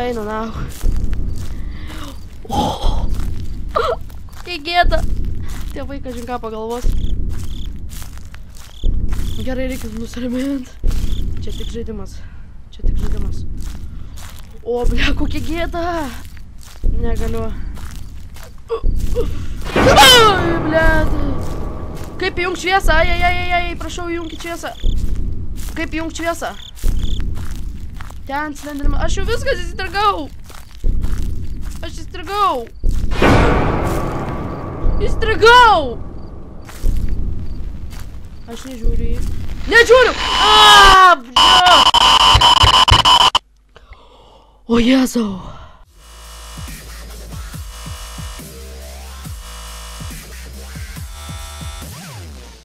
Einu nahu. Kokia gėda. Tėvai, kažin ką pagalvos. Gerai, reikia nusiramint. Čia tik žaidimas. Čia tik žaidimas. O, blia, kokia gėda. Negaliu. Ai, blia. Kaip įjungt šviesą? Ai, prašau, įjungkit šviesą. Kaip įjungt šviesą? Ten Slenderman. Aš jau viskas įsitragau. Aš įstrigau. Įstrigau. Aš nežiūriu jį. Nežiūriu! Blia! O Jėzau.